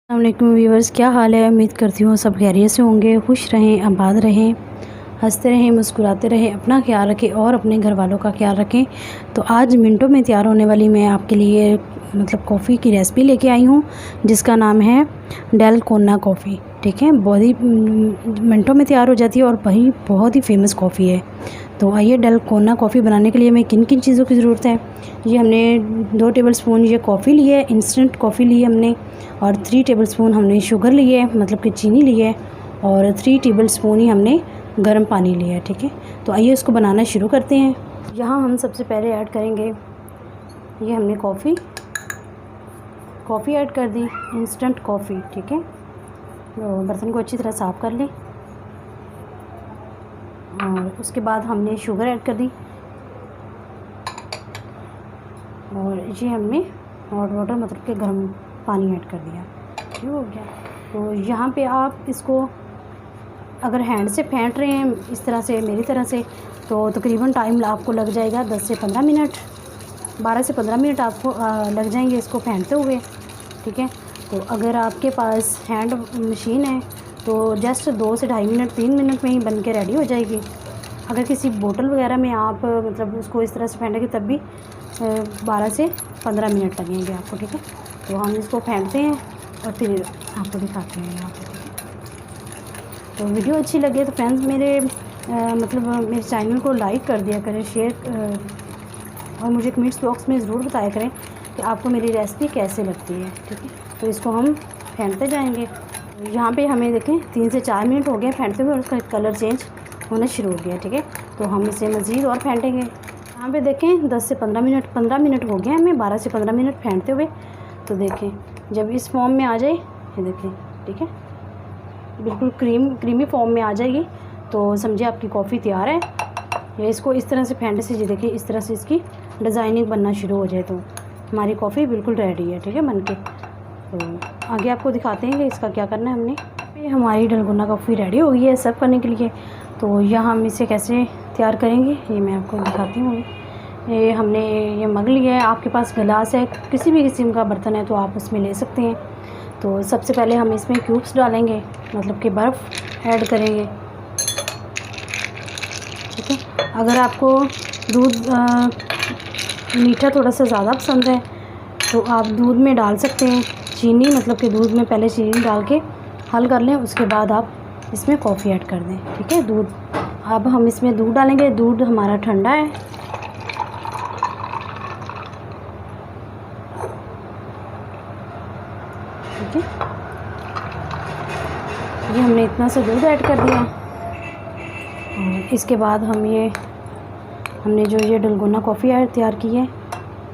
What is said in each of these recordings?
अस्सलाम वालेकुम व्यूवर्स, क्या हाल है। उम्मीद करती हूँ सब खैरियत से होंगे, खुश रहें, आबाद रहें, हंसते रहें, मुस्कुराते रहें, अपना ख्याल रखें और अपने घर वालों का ख्याल रखें। तो आज मिनटों में तैयार होने वाली मैं आपके लिए कॉफ़ी की रेसिपी लेके आई हूँ, जिसका नाम है डलगोना कॉफ़ी। ठीक है, बहुत ही मिनटों में तैयार हो जाती है और वही बहुत ही फेमस कॉफ़ी है। तो आइए, डलगोना कॉफ़ी बनाने के लिए हमें किन किन चीज़ों की ज़रूरत है। ये हमने 2 टेबलस्पून ये कॉफ़ी ली है, इंस्टेंट कॉफ़ी ली है हमने, और 3 टेबलस्पून हमने शुगर ली है, मतलब कि चीनी ली है, और 3 टेबलस्पून ही हमने गर्म पानी लिया है। ठीक है, तो आइए इसको बनाना शुरू करते हैं। यहाँ हम सबसे पहले ऐड करेंगे, ये हमने कॉफ़ी ऐड कर दी, इंस्टेंट कॉफ़ी। ठीक है, तो बर्तन को अच्छी तरह साफ़ कर लें और उसके बाद हमने शुगर ऐड कर दी और ये हमने हॉट वाटर मतलब कि गर्म पानी ऐड कर दिया। ठीक हो गया। तो यहाँ पे आप इसको अगर हैंड से फेंट रहे हैं इस तरह से, मेरी तरह से, तो तकरीबन टाइम आपको लग जाएगा 10 से 15 मिनट, 12 से 15 मिनट आपको लग जाएंगे इसको फेंटते हुए। ठीक है, तो अगर आपके पास हैंड मशीन है तो जस्ट 2 से ढाई मिनट, 3 मिनट में ही बन के रेडी हो जाएगी। अगर किसी बोतल वगैरह में आप उसको इस तरह से फेंटेंगे तब भी 12 से 15 मिनट लगेंगे आपको। ठीक है, तो हम इसको फेंटते हैं और फिर आपको दिखाते हैं यहाँ पर। तो वीडियो अच्छी लगे तो फ्रेंड्स मेरे मेरे चैनल को लाइक कर दिया करें, शेयर और मुझे कमेंट्स बॉक्स में ज़रूर बताया करें कि आपको मेरी रेसिपी कैसे लगती है। ठीक है, तो इसको हम फेंटते जाएंगे। यहाँ पे हमें देखें 3 से 4 मिनट हो गए फेंटते हुए और उसका कलर चेंज होना शुरू हो गया। ठीक है, तो हम इसे मज़ीद और फेंटेंगे। यहाँ पे देखें 10 से 15 मिनट हो गए हमें 12 से 15 मिनट फेंटते हुए। तो देखें जब इस फॉर्म में आ जाए, ये देखें, ठीक है, बिल्कुल क्रीमी फॉर्म में आ जाएगी तो समझिए आपकी कॉफ़ी तैयार है। या इसको इस तरह से फेंटने से, ये देखिए इस तरह से इसकी डिज़ाइनिंग बनना शुरू हो जाए तो हमारी कॉफ़ी बिल्कुल रेडी है। ठीक है, बनके। तो आगे आपको दिखाते हैं कि इसका क्या करना है हमने। ये हमारी डलगोना कॉफ़ी रेडी हो गई है सर्व करने के लिए। तो यहाँ हम इसे कैसे तैयार करेंगे ये मैं आपको दिखाती हूँ। ये हमने ये मग लिया है, आपके पास गिलास है, किसी भी किस्म का बर्तन है तो आप उसमें ले सकते हैं। तो सबसे पहले हम इसमें क्यूब्स डालेंगे, मतलब कि बर्फ़ ऐड करेंगे। ठीक है, अगर आपको दूध मीठा थोड़ा सा ज़्यादा पसंद है तो आप दूध में डाल सकते हैं चीनी, मतलब कि दूध में पहले चीनी डाल के हल कर लें, उसके बाद आप इसमें कॉफ़ी ऐड कर दें। ठीक है, दूध, अब हम इसमें दूध डालेंगे। दूध हमारा ठंडा है। ठीक है, ये हमने इतना सा दूध ऐड कर दिया और इसके बाद हमने जो ये डलगोना कॉफ़ी तैयार की है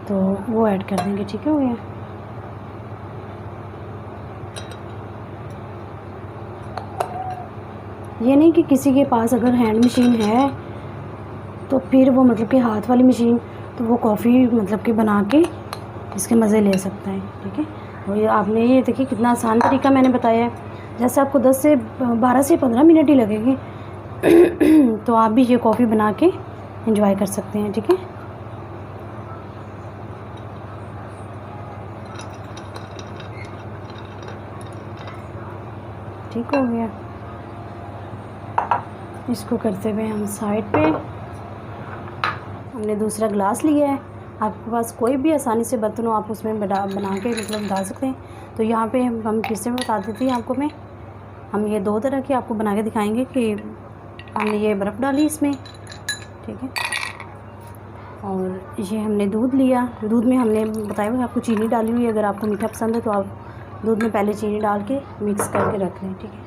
तो वो ऐड कर देंगे। ठीक है, हो गया। ये नहीं कि किसी के पास अगर हैंड मशीन है तो फिर वो मतलब कि हाथ वाली मशीन, तो वो कॉफ़ी मतलब कि बना के इसके मज़े ले सकता है। ठीक है, तो ये आपने ये देखिए कितना आसान तरीका मैंने बताया है। जैसे आपको 12 से 15 मिनट ही लगेंगे तो आप भी ये कॉफ़ी बना के एंजॉय कर सकते हैं। ठीक है, ठीक हो गया। इसको करते हुए हम साइड पे, हमने दूसरा ग्लास लिया है। आपके पास कोई भी आसानी से बर्तन हो आप उसमें बना के मतलब डाल सकते हैं। तो यहाँ पे हम फिर से बता देती हैं आपको मैं, हम ये 2 तरह की आपको बना के दिखाएंगे कि हमने ये बर्फ़ डाली इसमें। ठीक है, और ये हमने दूध लिया। दूध में हमने बताया हुआ आपको चीनी डाली हुई है। अगर आपको मीठा पसंद है तो आप दूध में पहले चीनी डाल के मिक्स करके रख लें। ठीक है,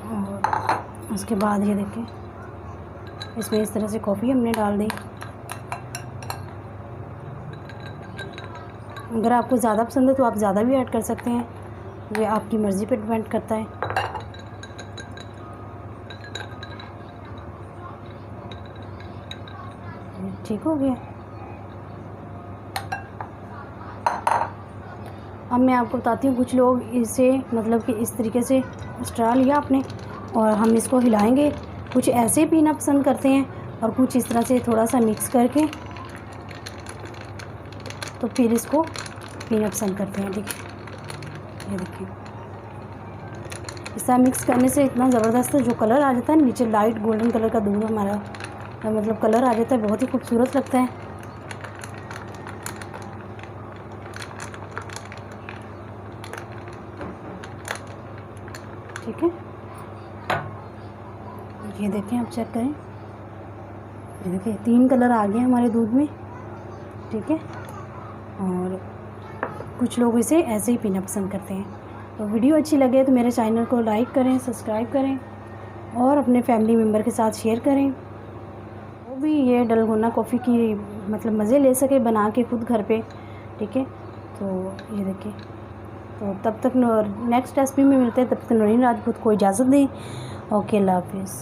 और उसके बाद ये देखें इसमें इस तरह से कॉफ़ी हमने डाल दी। अगर आपको ज़्यादा पसंद है तो आप ज़्यादा भी ऐड कर सकते हैं, ये आपकी मर्ज़ी पे डिपेंड करता है। ठीक हो गया। अब मैं आपको बताती हूँ, कुछ लोग इसे मतलब कि इस तरीके से स्ट्रा लिया आपने और हम इसको हिलाएंगे। कुछ ऐसे पीना पसंद करते हैं और कुछ इस तरह से थोड़ा सा मिक्स करके तो फिर इसको पीना पसंद करते हैं। ठीक है, ये देखिए, इस तरह मिक्स करने से इतना ज़बरदस्त जो कलर आ जाता है, नीचे लाइट गोल्डन कलर का दूध हमारा मतलब कलर आ जाता है, बहुत ही खूबसूरत लगता है। ठीक है, ये देखें, आप चेक करें, ये देखिए 3 कलर आ गए हमारे दूध में। ठीक है, और कुछ लोग इसे ऐसे ही पीना पसंद करते हैं। तो वीडियो अच्छी लगे तो मेरे चैनल को लाइक करें, सब्सक्राइब करें और अपने फैमिली मेम्बर के साथ शेयर करें, वो भी ये डलगोना कॉफ़ी की मतलब मज़े ले सके बना के खुद घर पे। ठीक है, तो ये देखिए, तो तब तक नेक्स्ट रेसिपी में मिलते हैं, तब तक नौरीन राजपूत को इजाज़त दें। ओके, अल्लाह हाफिज़।